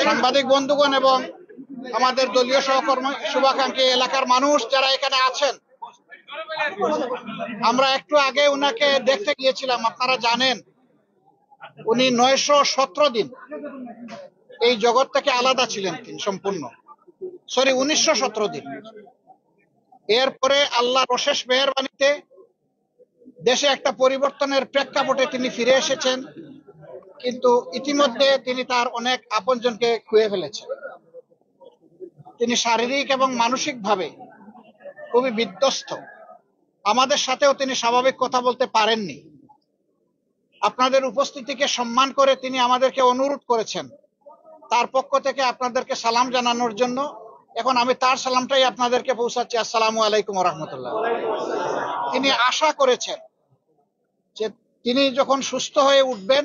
সাংবাদিক বন্ধুগণ এবং আমাদের দলীয় সহকর্মী শুভাকাঙ্ক্ষী এলাকার মানুষ যারা এখানে আছেন, আমরা একটু আগে উনাকে দেখতে গিয়েছিলাম। আপনারা জানেন উনি 917 দিন এই জগৎ থেকে আলাদা ছিলেন, তিনি সম্পূর্ণ 1917 দিন। এরপরে আল্লাহর অশেষ মেহেরবানিতে দেশে একটা পরিবর্তনের প্রেক্ষাপটে তিনি ফিরে এসেছেন, কিন্তু ইতিমধ্যে তিনি তার অনেক আপনজনকে খুঁয়ে ফেলেছেন। তিনি শারীরিক এবং মানসিকভাবে খুবই বিধ্বস্ত। আমাদের সাথেও তিনি স্বাভাবিক কথা বলতে পারেননি। আপনাদের উপস্থিতিকে সম্মান করে তিনি আমাদেরকে অনুরোধ করেছেন তার পক্ষ থেকে আপনাদেরকে সালাম জানানোর জন্য। এখন আমি তার সালামটাই আপনাদেরকে পৌঁছাচ্ছি। আসসালামু আলাইকুম ওয়া রাহমাতুল্লাহ। তিনি আশা করেছেন যে তিনি যখন সুস্থ হয়ে উঠবেন